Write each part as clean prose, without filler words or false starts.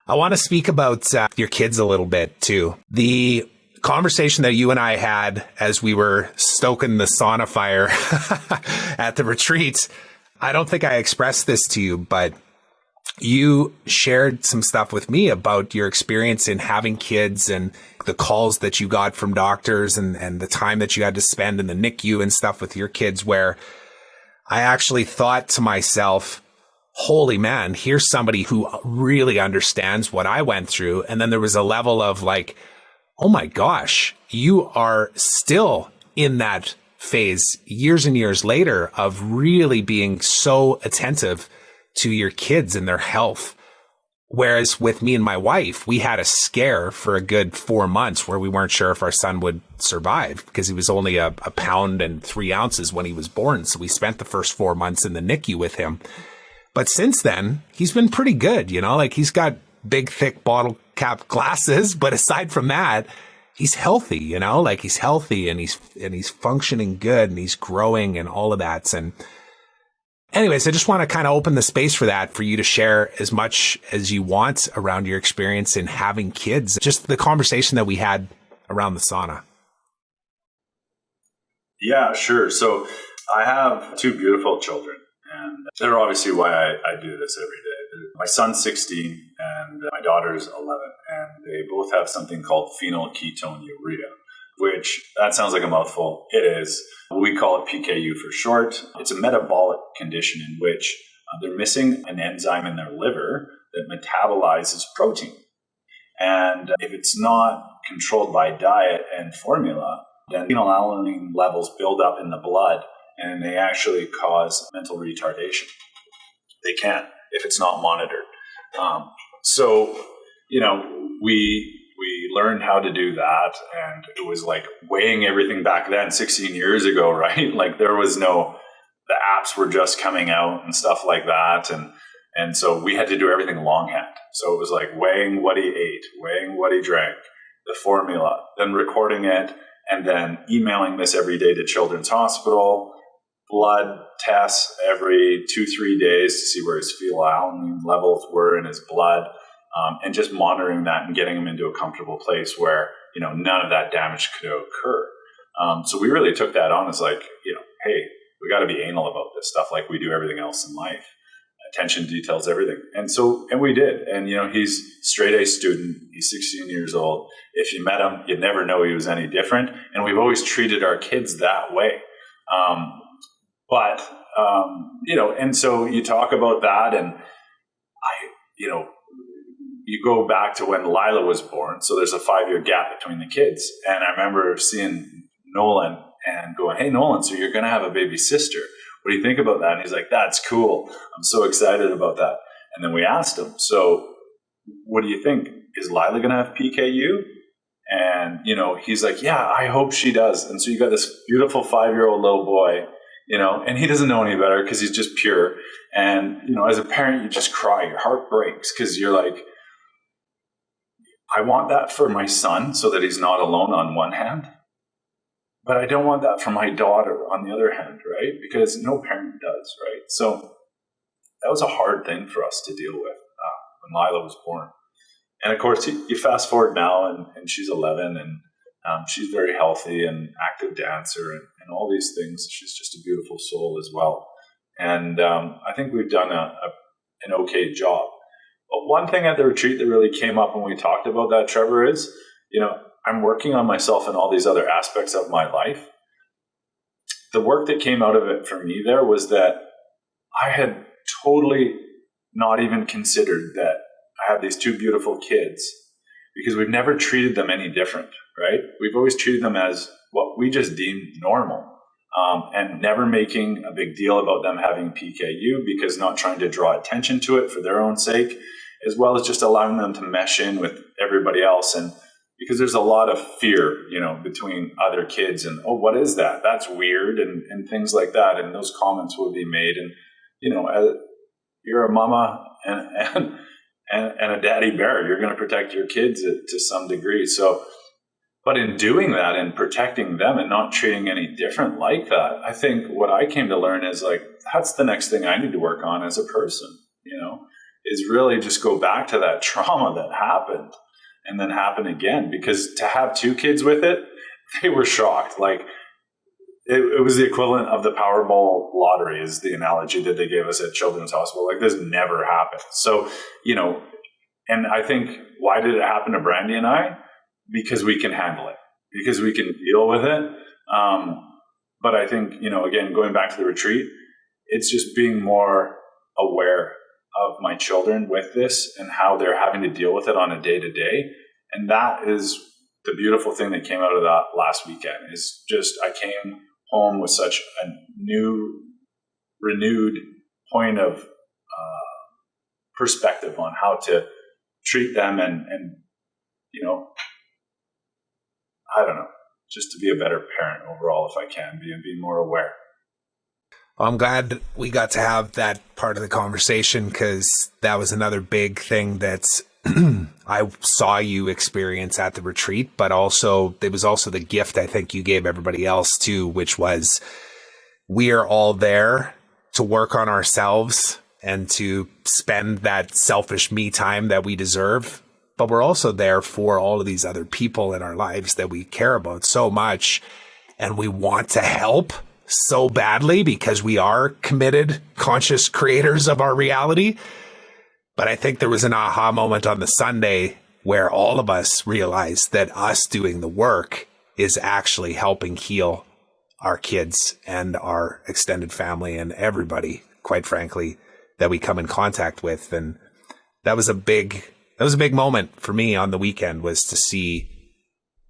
I want to speak about your kids a little bit too. The conversation that you and I had as we were stoking the sauna fire at the retreat, I don't think I expressed this to you, but you shared some stuff with me about your experience in having kids and the calls that you got from doctors and the time that you had to spend in the NICU and stuff with your kids, where I actually thought to myself, holy man, here's somebody who really understands what I went through. And then there was a level of like, oh my gosh, you are still in that phase years and years later of really being so attentive to your kids and their health. Whereas with me and my wife, we had a scare for a good 4 months where we weren't sure if our son would survive because he was only a pound and 3 ounces when he was born. So we spent the first 4 months in the NICU with him. But since then, he's been pretty good, like he's got big, thick bottle cap glasses. But aside from that, he's healthy, like he's healthy and he's functioning good and he's growing and all of that. And anyways, I just want to kind of open the space for that, for you to share as much as you want around your experience in having kids, just the conversation that we had around the sauna. Yeah, sure. So I have 2 beautiful children, and they're obviously why I do this every day. My son's 16 and my daughter's 11, and they both have something called phenylketonuria, which that sounds like a mouthful. It is. We call it PKU for short. It's a metabolic condition in which they're missing an enzyme in their liver that metabolizes protein. And if it's not controlled by diet and formula, then phenylalanine levels build up in the blood and they actually cause mental retardation. They can if it's not monitored. We learned how to do that, and it was like weighing everything back then 16 years ago, right? Like the apps were just coming out and stuff like that. And so we had to do everything longhand. So it was like weighing what he ate, weighing what he drank, the formula, then recording it, and then emailing this every day to Children's Hospital, blood tests every 2-3 days to see where his phenylalanine levels were in his blood. And just monitoring that and getting them into a comfortable place where, none of that damage could occur. So we really took that on as like, hey, we got to be anal about this stuff like we do everything else in life. Attention details everything. And we did. And, he's straight A student. He's 16 years old. If you met him, you'd never know he was any different. And we've always treated our kids that way. And so you talk about that, and you go back to when Lila was born. So there's a 5-year gap between the kids. And I remember seeing Nolan and going, hey, Nolan, so you're going to have a baby sister. What do you think about that? And he's like, that's cool. I'm so excited about that. And then we asked him, so what do you think? Is Lila going to have PKU? And, he's like, yeah, I hope she does. And so you got this beautiful 5-year-old little boy, and he doesn't know any better because he's just pure. And, as a parent, you just cry. Your heart breaks because you're like, I want that for my son so that he's not alone on one hand, but I don't want that for my daughter on the other hand, right? Because no parent does, right? So that was a hard thing for us to deal with when Lila was born. And of course, you fast forward now and she's 11 and she's very healthy and active dancer and all these things. She's just a beautiful soul as well. And I think we've done an okay job. But one thing at the retreat that really came up when we talked about that, Trevor, is, I'm working on myself in all these other aspects of my life. The work that came out of it for me there was that I had totally not even considered that I have these 2 beautiful kids because we've never treated them any different, right? We've always treated them as what we just deem normal. And never making a big deal about them having PKU because not trying to draw attention to it for their own sake, as well as just allowing them to mesh in with everybody else. And because there's a lot of fear, between other kids and, oh, what is that? That's weird and things like that. And those comments would be made. And, you're a mama and a daddy bear. You're going to protect your kids to some degree. So But in doing that and protecting them and not treating any different like that, I think what I came to learn is like, that's the next thing I need to work on as a person, is really just go back to that trauma that happened and then happen again. Because to have 2 kids with it, they were shocked. Like it was the equivalent of the Powerball lottery is the analogy that they gave us at Children's Hospital. Like this never happened. So, and I think why did it happen to Brandy and I? Because we can handle it, because we can deal with it. But I think, again, going back to the retreat, it's just being more aware of my children with this and how they're having to deal with it on a day-to-day. And that is the beautiful thing that came out of that last weekend is just I came home with such a new, renewed point of perspective on how to treat them and I don't know, just to be a better parent overall if I can be and be more aware. Well, I'm glad we got to have that part of the conversation because that was another big thing that I saw you experience at the retreat, but also it was also the gift I think you gave everybody else too, which was we are all there to work on ourselves and to spend that selfish me time that we deserve. But we're also there for all of these other people in our lives that we care about so much. And we want to help so badly because we are committed, conscious creators of our reality. But I think there was an aha moment on the Sunday where all of us realized that us doing the work is actually helping heal our kids and our extended family and everybody, quite frankly, that we come in contact with. And that was a big moment for me on the weekend, was to see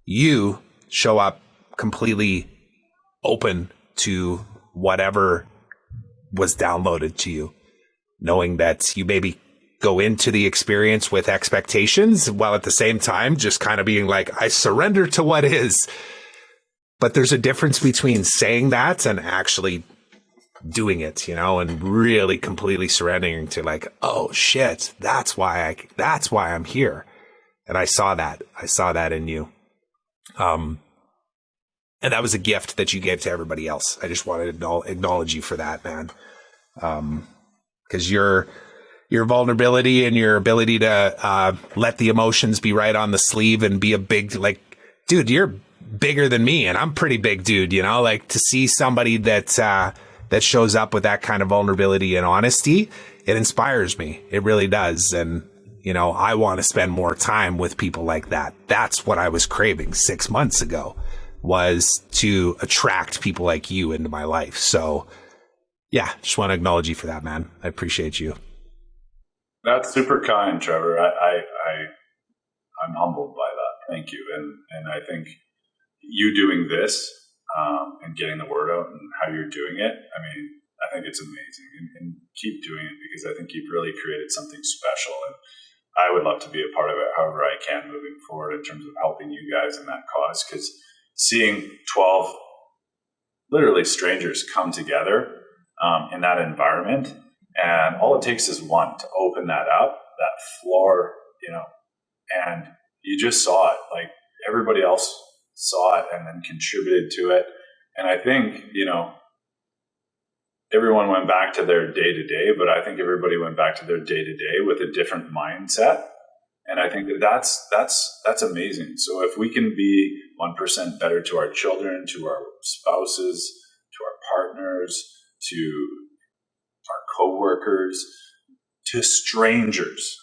you show up completely open to whatever was downloaded to you, knowing that you maybe go into the experience with expectations while at the same time just kind of being like, I surrender to what is. But there's a difference between saying that and actually doing it, and really completely surrendering to like, oh shit, that's why I'm here. And I saw that in you. And that was a gift that you gave to everybody else. I just wanted to acknowledge you for that, man. Cause your vulnerability and your ability to, let the emotions be right on the sleeve and be a big, like, dude, you're bigger than me and I'm pretty big dude, like to see somebody that shows up with that kind of vulnerability and honesty, it inspires me. It really does. And, I want to spend more time with people like that. That's what I was craving 6 months ago, was to attract people like you into my life. So yeah, just want to acknowledge you for that, man. I appreciate you. That's super kind, Trevor. I'm humbled by that. Thank you. And I think you doing this, and getting the word out and how you're doing it, I think it's amazing, and keep doing it because I think you've really created something special, and I would love to be a part of it however I can moving forward in terms of helping you guys in that cause, because seeing 12 literally strangers come together in that environment, and all it takes is one to open that up, that floor, and you just saw it, like everybody else saw it and then contributed to it. And I think, everyone went back to their day to day, but I think everybody went back to their day to day with a different mindset. And I think that's amazing. So if we can be 1% better to our children, to our spouses, to our partners, to our coworkers, to strangers,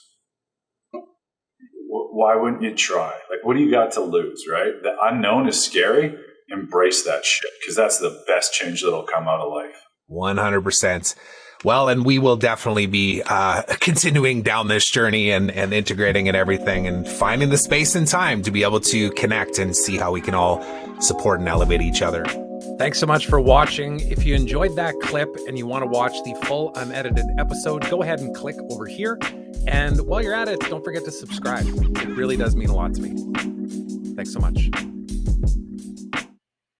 why wouldn't you try? Like, what do you got to lose, right? The unknown is scary. Embrace that shit, because that's the best change that'll come out of life. 100%. Well, and we will definitely be continuing down this journey and integrating and everything and finding the space and time to be able to connect and see how we can all support and elevate each other. Thanks so much for watching. If you enjoyed that clip and you want to watch the full unedited episode, go ahead and click over here. And while you're at it, don't forget to subscribe. It really does mean a lot to me. Thanks so much.